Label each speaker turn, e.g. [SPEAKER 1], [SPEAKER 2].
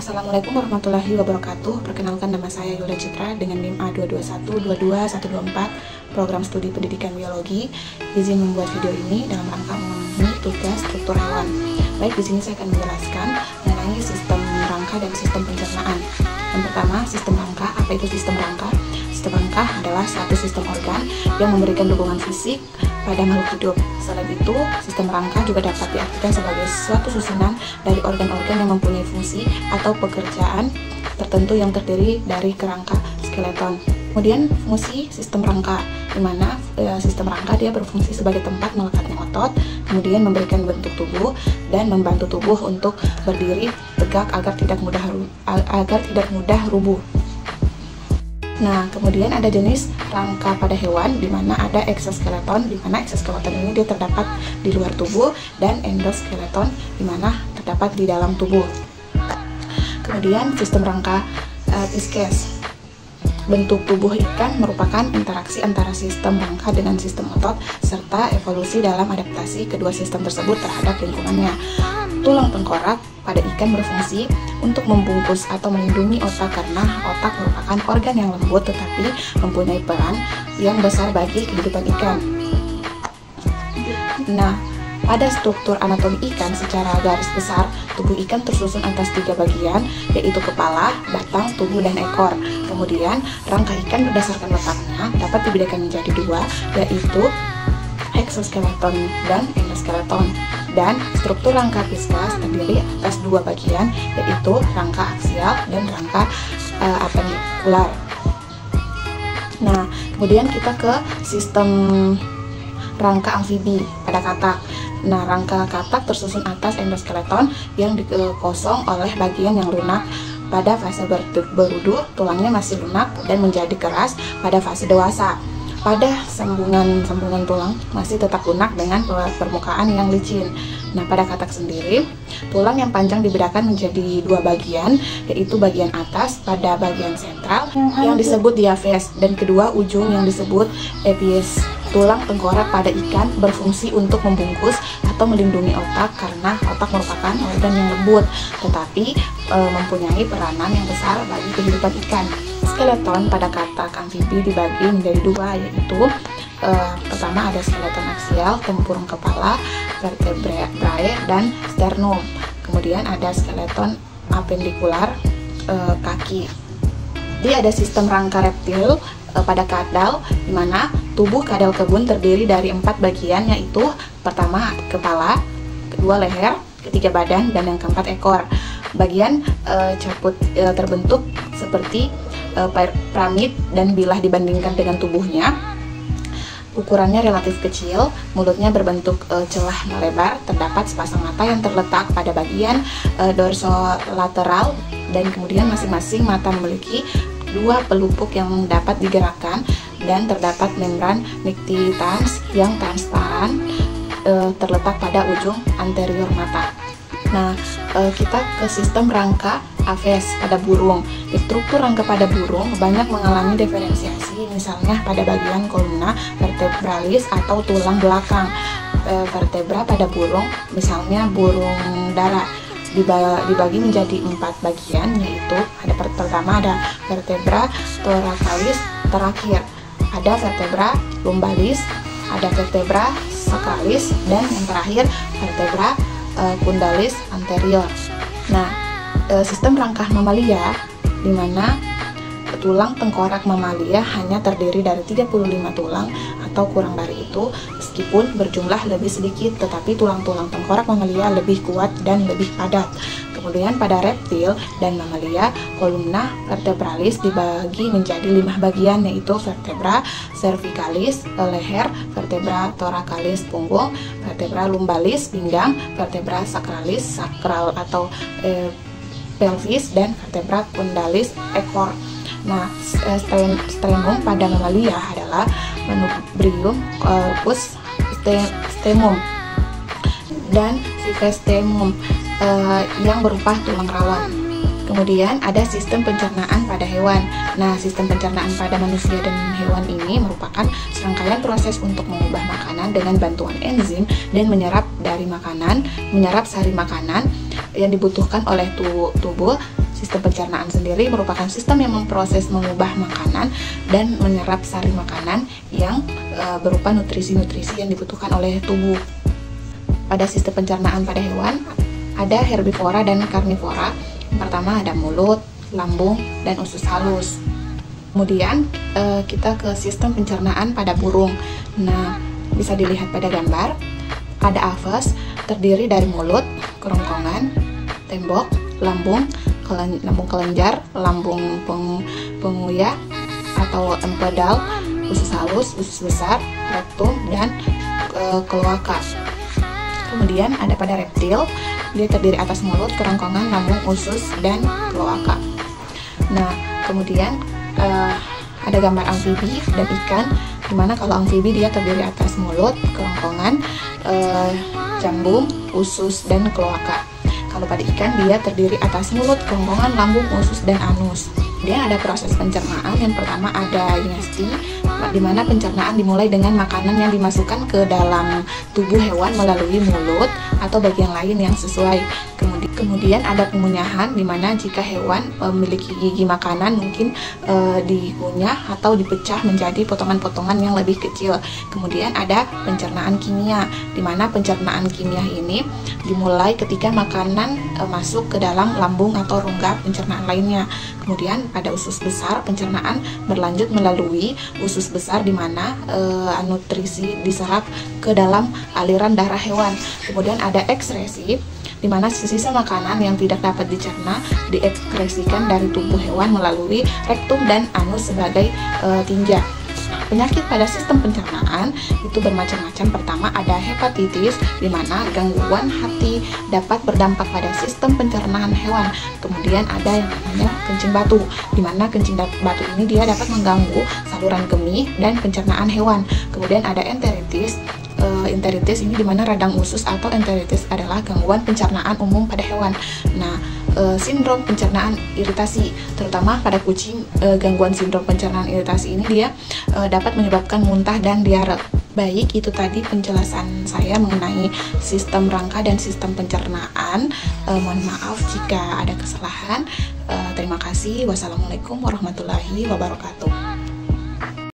[SPEAKER 1] Assalamualaikum warahmatullahi wabarakatuh. Perkenalkan, nama saya Yulda Citra dengan NIM A22122124, program studi pendidikan biologi. Izin membuat video ini dalam rangka memenuhi tugas struktur hewan. Baik, di sini saya akan menjelaskan mengenai sistem rangka dan sistem pencernaan. Yang pertama, sistem rangka. Apa itu sistem rangka? Sistem rangka adalah suatu sistem organ yang memberikan dukungan fisik pada makhluk hidup. Selain itu, sistem rangka juga dapat diartikan sebagai suatu susunan dari organ-organ yang mempunyai fungsi atau pekerjaan tertentu yang terdiri dari kerangka skeleton. Kemudian fungsi sistem rangka, di mana sistem rangka dia berfungsi sebagai tempat melekatnya otot, kemudian memberikan bentuk tubuh dan membantu tubuh untuk berdiri tegak agar tidak mudah rubuh. Nah, kemudian ada jenis rangka pada hewan, di mana ada exoskeleton, di mana exoskeleton ini dia terdapat di luar tubuh, dan endoskeleton, di mana terdapat di dalam tubuh. Kemudian sistem rangka iskes. Bentuk tubuh ikan merupakan interaksi antara sistem rangka dengan sistem otot, serta evolusi dalam adaptasi kedua sistem tersebut terhadap lingkungannya. Tulang tengkorak pada ikan berfungsi untuk membungkus atau melindungi otak, karena otak merupakan organ yang lembut tetapi mempunyai peran yang besar bagi kehidupan ikan. Nah, pada struktur anatomi ikan secara garis besar, tubuh ikan tersusun atas 3 bagian, yaitu kepala, batang, tubuh, dan ekor. Kemudian, rangka ikan berdasarkan letaknya dapat dibedakan menjadi 2, yaitu exoskeleton dan endoskeleton. Dan struktur rangka viscus terdiri atas 2 bagian, yaitu rangka aksial dan rangka apendikular. Nah, kemudian kita ke sistem rangka amfibi pada katak. Nah, rangka katak tersusun atas endoskeleton yang dikosong oleh bagian yang lunak pada fase beruduh, tulangnya masih lunak dan menjadi keras pada fase dewasa. Pada sambungan tulang masih tetap lunak dengan permukaan yang licin. Nah, pada katak sendiri, tulang yang panjang dibedakan menjadi 2 bagian, yaitu bagian atas pada bagian sentral yang disebut diaphes, dan kedua ujung yang disebut epiphyse. Tulang tengkorak pada ikan berfungsi untuk membungkus atau melindungi otak, karena otak merupakan organ yang lembut, tetapi mempunyai peranan yang besar bagi kehidupan ikan. Skeleton pada katak amfibi dibagi menjadi 2, yaitu pertama ada skeleton aksial, tempurung kepala, vertebrae, dan sternum. Kemudian ada skeleton apendikular, kaki. Jadi ada sistem rangka reptil pada kadal, di mana tubuh kadal kebun terdiri dari 4 bagian, yaitu pertama kepala, kedua leher, ketiga badan, dan yang keempat ekor. Bagian caput terbentuk seperti piramid, dan bila dibandingkan dengan tubuhnya, ukurannya relatif kecil. Mulutnya berbentuk celah melebar, terdapat sepasang mata yang terletak pada bagian dorsolateral, dan kemudian masing-masing mata memiliki 2 pelupuk yang dapat digerakkan, dan terdapat membran nictitans yang transparan terletak pada ujung anterior mata. Nah, kita ke sistem rangka aves pada burung. Di struktur rangka pada burung banyak mengalami diferensiasi, misalnya pada bagian kolumna vertebralis atau tulang belakang vertebra pada burung, misalnya burung dara, dibagi menjadi 4 bagian, yaitu pertama ada vertebra thoracalis terakhir, ada vertebra lumbalis, ada vertebra sacralis, dan yang terakhir vertebra pundalis anterior. Nah, sistem rangka mamalia, di mana tulang tengkorak mamalia hanya terdiri dari 35 tulang atau kurang dari itu, meskipun berjumlah lebih sedikit, tetapi tulang-tulang tengkorak mamalia lebih kuat dan lebih padat. Kemudian pada reptil dan mamalia, kolumna vertebralis dibagi menjadi 5 bagian, yaitu vertebra cervicalis, leher, vertebra thoracalis, punggung, vertebra lumbalis, pinggang, vertebra sacralis, sakral atau pelvis, dan vertebra pundalis, ekor. Nah, sternum pada mamalia adalah manubrium, corpus sternum, dan civestemum yang berupa tulang rawan. Kemudian ada sistem pencernaan pada hewan. Nah, sistem pencernaan pada manusia dan hewan ini merupakan serangkaian proses untuk mengubah makanan dengan bantuan enzim dan menyerap sari makanan yang dibutuhkan oleh tubuh. Sistem pencernaan sendiri merupakan sistem yang memproses mengubah makanan dan menyerap sari makanan yang berupa nutrisi-nutrisi yang dibutuhkan oleh tubuh. Pada sistem pencernaan pada hewan, ada herbivora dan karnivora. Yang pertama ada mulut, lambung, dan usus halus. Kemudian kita ke sistem pencernaan pada burung. Nah, bisa dilihat pada gambar. Ada aves, terdiri dari mulut, kerongkongan, tembok, lambung kelenjar, lambung penguya atau empedal, usus halus, usus besar, rektum, dan kloaka. Kemudian ada pada reptil, dia terdiri atas mulut, kerongkongan, lambung, usus, dan kloaka. Nah, kemudian ada gambar amfibi dan ikan, dimana kalau amfibi dia terdiri atas mulut, kerongkongan, jambung, usus, dan kloaka. Kalau pada ikan dia terdiri atas mulut, kerongkongan, lambung, usus, dan anus. Kemudian ada proses pencernaan. Yang pertama ada ginesti, di mana pencernaan dimulai dengan makanan yang dimasukkan ke dalam tubuh hewan melalui mulut atau bagian lain yang sesuai. Kemudian ada pengunyahan, di mana jika hewan memiliki gigi makanan mungkin dikunyah atau dipecah menjadi potongan-potongan yang lebih kecil. Kemudian ada pencernaan kimia, di mana pencernaan kimia ini dimulai ketika makanan masuk ke dalam lambung atau rongga pencernaan lainnya. Kemudian pada usus besar, pencernaan berlanjut melalui usus besar, di mana nutrisi diserap ke dalam aliran darah hewan. Kemudian ada ekskresi, di mana sisa makanan yang tidak dapat dicerna diekskresikan dari tubuh hewan melalui rektum dan anus sebagai tinja. Penyakit pada sistem pencernaan itu bermacam-macam. Pertama ada hepatitis, di mana gangguan hati dapat berdampak pada sistem pencernaan hewan. Kemudian ada yang namanya kencing batu, di mana kencing batu ini dia dapat mengganggu saluran kemih dan pencernaan hewan. Kemudian ada enteritis. Enteritis ini dimana radang usus atau enteritis adalah gangguan pencernaan umum pada hewan. Nah, sindrom pencernaan iritasi, terutama pada kucing, gangguan sindrom pencernaan iritasi ini dia dapat menyebabkan muntah dan diare. Baik, itu tadi penjelasan saya mengenai sistem rangka dan sistem pencernaan. Mohon maaf jika ada kesalahan. Terima kasih. Wassalamualaikum warahmatullahi wabarakatuh.